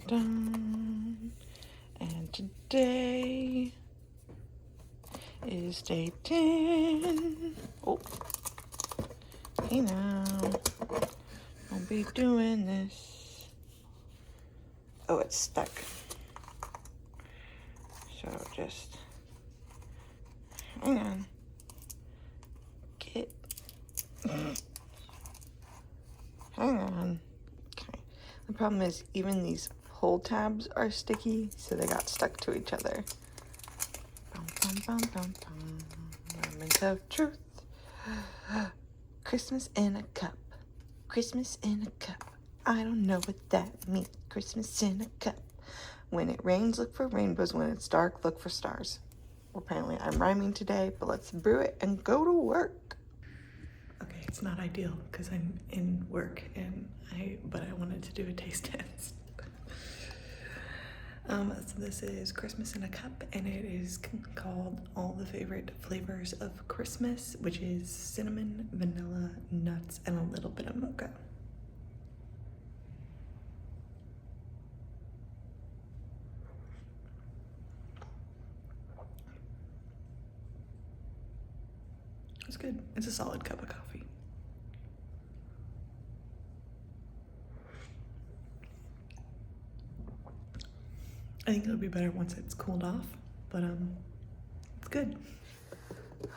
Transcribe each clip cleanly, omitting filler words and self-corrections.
dun. And today is day 10. Oh, hey now. Don't be doing this. Oh, it's stuck. So just hang on. Get. Hang on. Okay. The problem is even these hold tabs are sticky, so they got stuck to each other. Bum, bum, bum, bum, bum. Moment of truth. Christmas in a cup. Christmas in a cup. I don't know what that means. Christmas in a cup. When it rains, look for rainbows. When it's dark, look for stars. Well, apparently I'm rhyming today, but let's brew it and go to work. Okay, it's not ideal because I'm in work but I wanted to do a taste test. So this is Christmas in a cup, and it is called All the Favorite Flavors of Christmas, which is cinnamon, vanilla, nuts, and a little bit of mocha. It's good. It's a solid cup of coffee. I think it'll be better once it's cooled off, but it's good.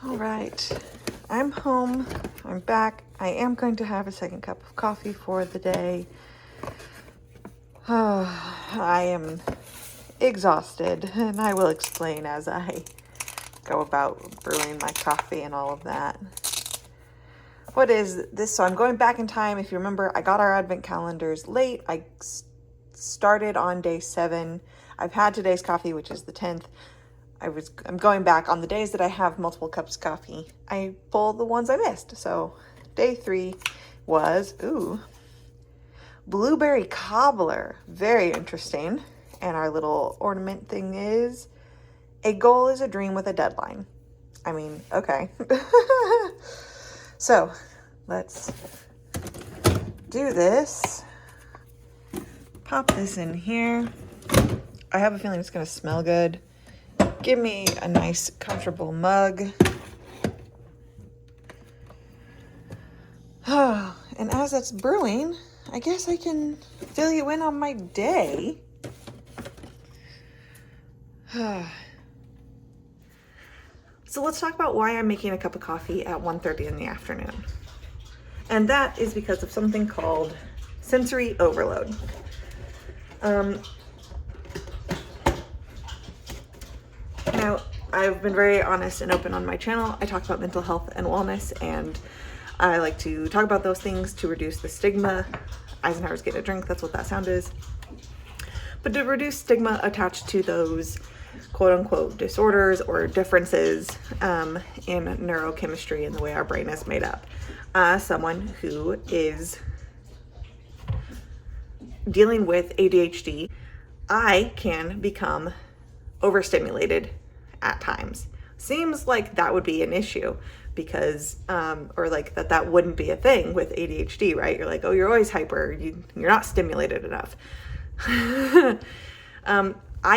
All right, I'm home. I'm back. I am going to have a second cup of coffee for the day. I am exhausted, and I will explain as I go about brewing my coffee and all of that. What is this? So I'm going back in time. If you remember, I got our advent calendars late. I started on day 7. I've had today's coffee, which is the 10th. I'm going back on the days that I have multiple cups of coffee. I pull the ones I missed. So day 3 was, blueberry cobbler. Very interesting. And our little ornament thing is, a goal is a dream with a deadline. I mean, okay. So let's do this. Pop this in here. I have a feeling it's gonna smell good. Give me a nice, comfortable mug. And as that's brewing, I guess I can fill you in on my day. So let's talk about why I'm making a cup of coffee at 1:30 in the afternoon. And that is because of something called sensory overload. Now, I've been very honest and open on my channel. I talk about mental health and wellness, and I like to talk about those things to reduce the stigma. Eisenhower's Get a Drink, that's what that sound is. But to reduce stigma attached to those quote-unquote disorders or differences in neurochemistry and the way our brain is made up. As someone who is dealing with ADHD, I can become overstimulated at times. Seems like that would be an issue because, or like that wouldn't be a thing with ADHD, right? You're like, oh, you're always hyper, you're not stimulated enough. I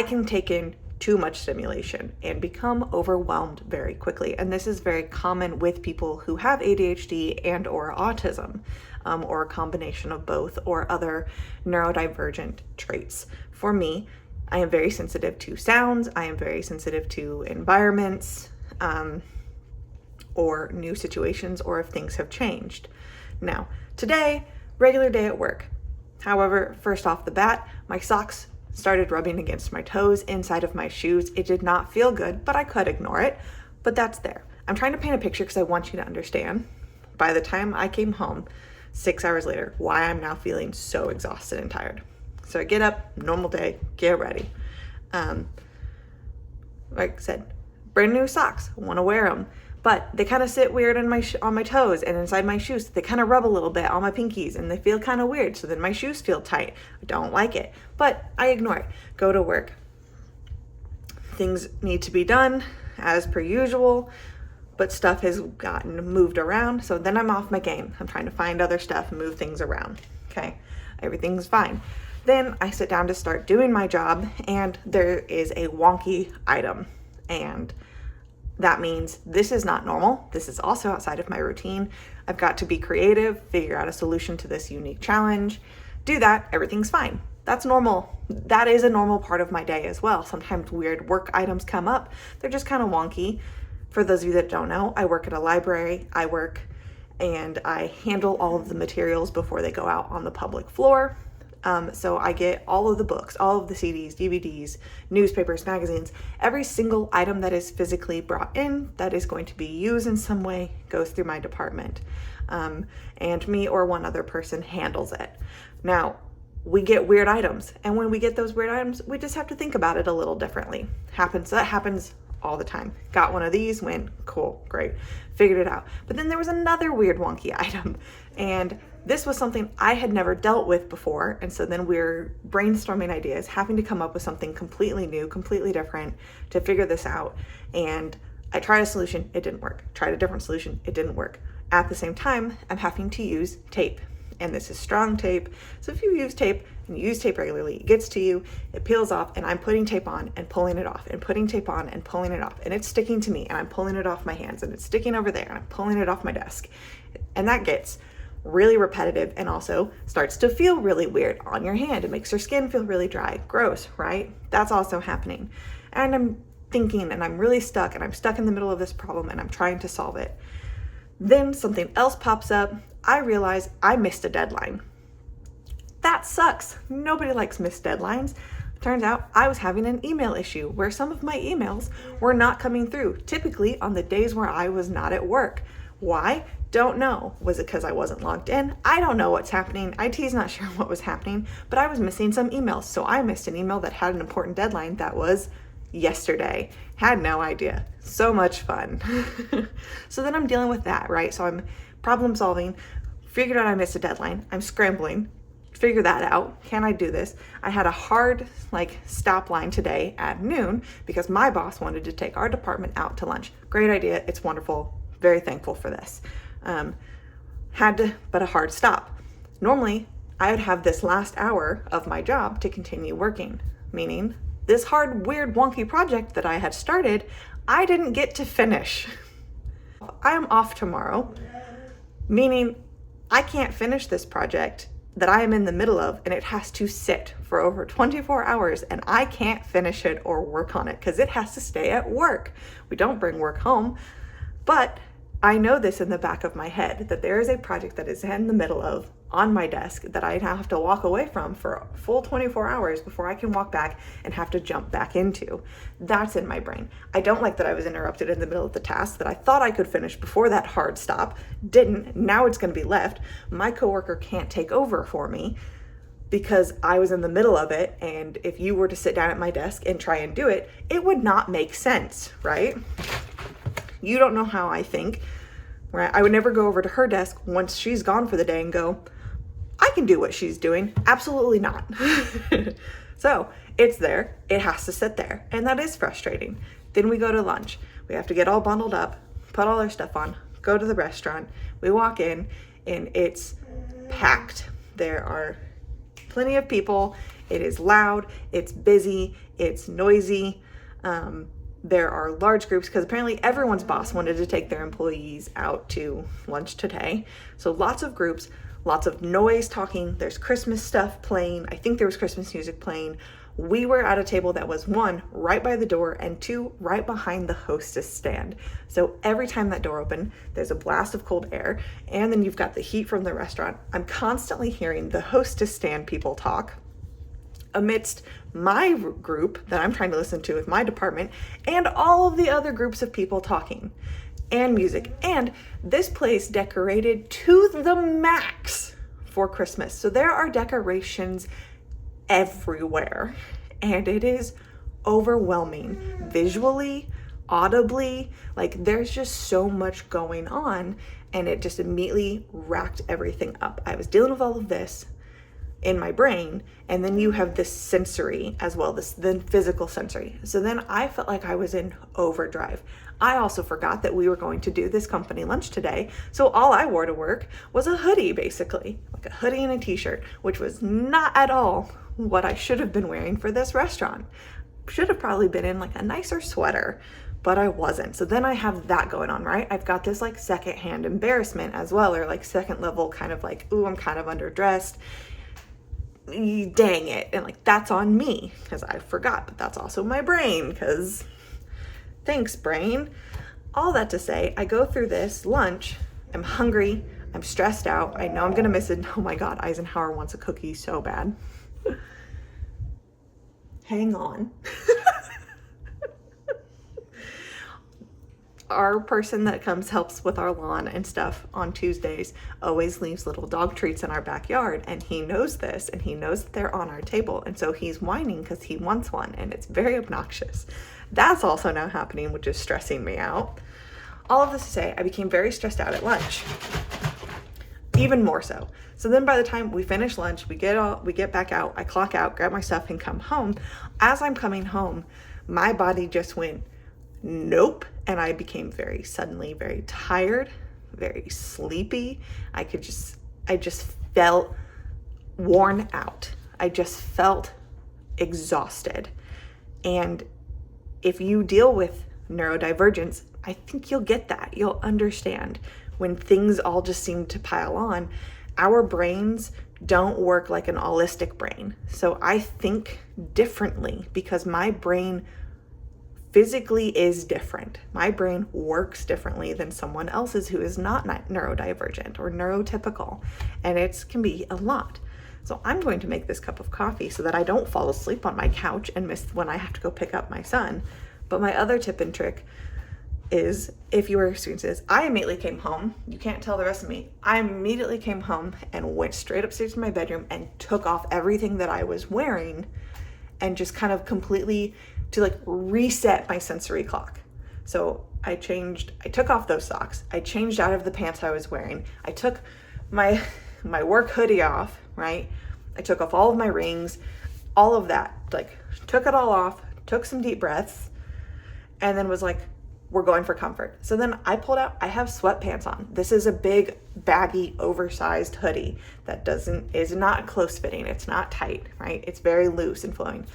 can take in too much stimulation and become overwhelmed very quickly. And this is very common with people who have ADHD and or autism, or a combination of both or other neurodivergent traits. For me, I am very sensitive to sounds. I am very sensitive to environments, or new situations, or if things have changed. Now, today, regular day at work. However, first off the bat, my socks started rubbing against my toes inside of my shoes. It did not feel good, but I could ignore it, but that's there. I'm trying to paint a picture because I want you to understand, by the time I came home 6 hours later, why I'm now feeling so exhausted and tired. So I get up, normal day, get ready. Like I said, brand new socks, want to wear them, but they kind of sit weird on my toes and inside my shoes. They kind of rub a little bit on my pinkies and they feel kind of weird. So then my shoes feel tight. I don't like it, but I ignore it. Go to work. Things need to be done as per usual, but stuff has gotten moved around. So then I'm off my game. I'm trying to find other stuff and move things around. Okay, everything's fine. Then I sit down to start doing my job, and there is a wonky item. And that means this is not normal. This is also outside of my routine. I've got to be creative, figure out a solution to this unique challenge. Do that, everything's fine. That's normal. That is a normal part of my day as well. Sometimes weird work items come up. They're just kind of wonky. For those of you that don't know, I work at a library. I work and I handle all of the materials before they go out on the public floor. So I get all of the books, all of the CDs, DVDs, newspapers, magazines, every single item that is physically brought in that is going to be used in some way goes through my department. And me or one other person handles it. Now, we get weird items, and when we get those weird items, we just have to think about it a little differently. That happens all the time. Got one of these, went, cool, great, figured it out. But then there was another weird wonky item, and this was something I had never dealt with before. And so then we're brainstorming ideas, having to come up with something completely new, completely different to figure this out. And I tried a solution, it didn't work. Tried a different solution, it didn't work. At the same time, I'm having to use tape. And this is strong tape. So if you use tape and you use tape regularly, it gets to you, it peels off, and I'm putting tape on and pulling it off and putting tape on and pulling it off. And it's sticking to me, and I'm pulling it off my hands, and it's sticking over there, and I'm pulling it off my desk. And that gets really repetitive and also starts to feel really weird on your hand. It makes your skin feel really dry, gross, right? That's also happening. And I'm thinking, and I'm really stuck, and I'm stuck in the middle of this problem, and I'm trying to solve it. Then something else pops up. I realize I missed a deadline. That sucks. Nobody likes missed deadlines. Turns out I was having an email issue where some of my emails were not coming through, typically on the days where I was not at work. Why? Don't know. Was it because I wasn't logged in? I don't know what's happening. IT's not sure what was happening, but I was missing some emails. So I missed an email that had an important deadline that was yesterday. Had no idea. So much fun. So then I'm dealing with that, right? So I'm problem solving, figured out I missed a deadline. I'm scrambling, figure that out. Can I do this? I had a hard stop line today at noon because my boss wanted to take our department out to lunch. Great idea. It's wonderful. Very thankful for this. But a hard stop. Normally, I would have this last hour of my job to continue working, meaning this hard, weird, wonky project that I had started, I didn't get to finish. I am off tomorrow, meaning I can't finish this project that I am in the middle of, and it has to sit for over 24 hours, and I can't finish it or work on it because it has to stay at work. We don't bring work home, but I know this in the back of my head that there is a project that is in the middle of on my desk that I have to walk away from for a full 24 hours before I can walk back and have to jump back into. That's in my brain. I don't like that I was interrupted in the middle of the task that I thought I could finish before that hard stop. Didn't. Now it's going to be left. My coworker can't take over for me because I was in the middle of it. And if you were to sit down at my desk and try and do it, it would not make sense, right? You don't know how I think, right? I would never go over to her desk once she's gone for the day and go, I can do what she's doing. Absolutely not. So it's there. It has to sit there. And that is frustrating. Then we go to lunch. We have to get all bundled up, put all our stuff on, go to the restaurant. We walk in and it's packed. There are plenty of people. It is loud. It's busy. It's noisy. There are large groups because apparently everyone's boss wanted to take their employees out to lunch today. So lots of groups, lots of noise talking. There's Christmas stuff playing. I think there was Christmas music playing. We were at a table that was 1, right by the door, and 2, right behind the hostess stand. So every time that door opened, there's a blast of cold air, and then you've got the heat from the restaurant. I'm constantly hearing the hostess stand people talk amidst my group that I'm trying to listen to with my department and all of the other groups of people talking and music. And this place decorated to the max for Christmas. So there are decorations everywhere and it is overwhelming visually, audibly. There's just so much going on and it just immediately racked everything up. I was dealing with all of this in my brain, and then you have this sensory as well, the physical sensory. So then I felt like I was in overdrive. I also forgot that we were going to do this company lunch today, so all I wore to work was a hoodie, basically, like a hoodie and a t-shirt, which was not at all what I should have been wearing for this restaurant. Should have probably been in like a nicer sweater, but I wasn't. So then I have that going on, right? I've got this like secondhand embarrassment as well, or like second level kind of like, ooh, I'm kind of underdressed. Dang it. And like, that's on me because I forgot, but that's also my brain because thanks, brain. All that to say, I go through this lunch, I'm hungry, I'm stressed out, I know I'm gonna miss it. Oh my God, Eisenhower wants a cookie so bad. Hang on. Our person that comes helps with our lawn and stuff on Tuesdays always leaves little dog treats in our backyard, and he knows this, and he knows that they're on our table, and so he's whining because he wants one, and it's very obnoxious. That's also now happening, which is stressing me out. All of this to say, I became very stressed out at lunch, even more so. So then by the time we finish lunch, we get back out, I clock out, grab my stuff, and come home. As I'm coming home, my body just went, nope. And I became suddenly very tired, very sleepy. I just felt worn out. I just felt exhausted. And if you deal with neurodivergence, I think you'll get that. You'll understand when things all just seem to pile on. Our brains don't work like an holistic brain. So I think differently because my brain physically is different. My brain works differently than someone else's who is not neurodivergent or neurotypical, and it can be a lot. So I'm going to make this cup of coffee so that I don't fall asleep on my couch and miss when I have to go pick up my son. But my other tip and trick is, if you were experiences, I immediately came home. You can't tell the rest of me. I immediately came home and went straight upstairs to my bedroom and took off everything that I was wearing and just kind of completely to like reset my sensory clock. So I took off those socks. I changed out of the pants I was wearing. I took my work hoodie off, right? I took off all of my rings, all of that, like took it all off, took some deep breaths, and then was like, we're going for comfort. So then I pulled out, I have sweatpants on. This is a big, baggy, oversized hoodie that is not close fitting. It's not tight, right? It's very loose and flowing.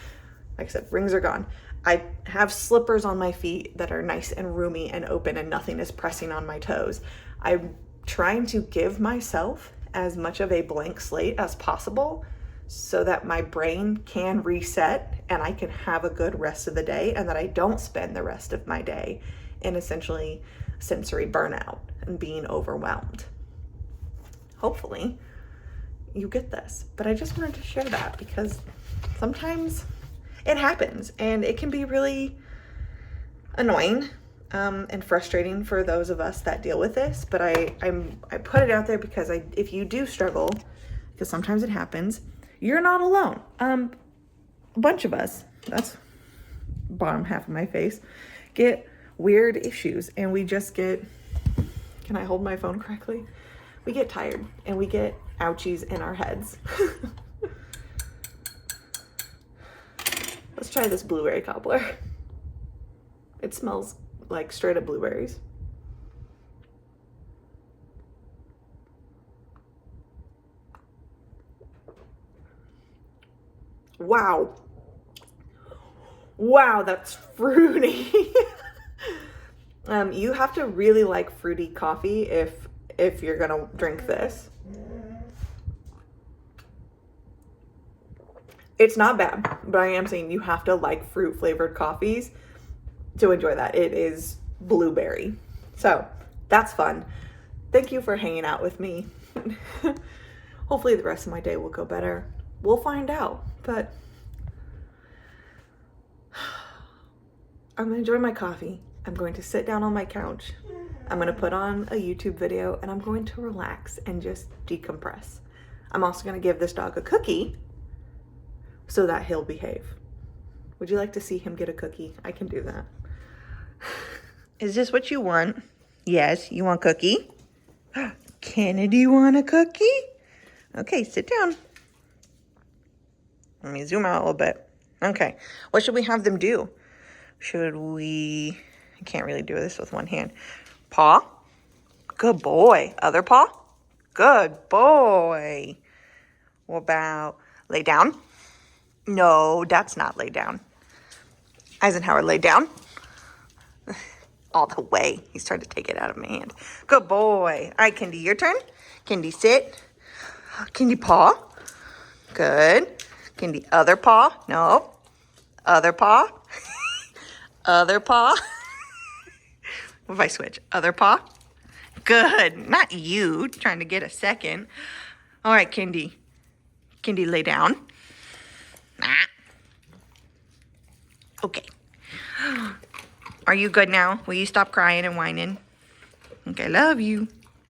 Like I said, rings are gone. I have slippers on my feet that are nice and roomy and open and nothing is pressing on my toes. I'm trying to give myself as much of a blank slate as possible so that my brain can reset and I can have a good rest of the day, and that I don't spend the rest of my day in essentially sensory burnout and being overwhelmed. Hopefully you get this, but I just wanted to share that because sometimes it happens and it can be really annoying and frustrating for those of us that deal with this. But I put it out there because if you do struggle, because sometimes it happens, you're not alone. A bunch of us, that's bottom half of my face, get weird issues, and we just get, can I hold my phone correctly? We get tired and we get ouchies in our heads. Let's try this blueberry cobbler. It smells like straight up blueberries. Wow. Wow, that's fruity. You have to really like fruity coffee if you're gonna drink this. It's not bad, but I am saying you have to like fruit flavored coffees to enjoy that. It is blueberry. So that's fun. Thank you for hanging out with me. Hopefully the rest of my day will go better. We'll find out, but I'm gonna enjoy my coffee. I'm going to sit down on my couch. I'm gonna put on a YouTube video and I'm going to relax and just decompress. I'm also gonna give this dog a cookie so that he'll behave. Would you like to see him get a cookie? I can do that. Is this what you want? Yes, you want cookie? Kennedy want a cookie? Okay, sit down. Let me zoom out a little bit. Okay, what should we have them do? I can't really do this with one hand. Paw? Good boy. Other paw? Good boy. What about lay down? No, that's not lay down. Eisenhower, lay down. All the way. He's trying to take it out of my hand. Good boy. All right, Kendi, your turn. Kendi, sit. Kendi, paw. Good. Kendi, other paw. No. Other paw. Other paw. What if I switch? Other paw. Good. Not you trying to get a second. All right, Kendi. Kendi, lay down. Ah. Okay. Are you good now? Will you stop crying and whining? Okay, love you.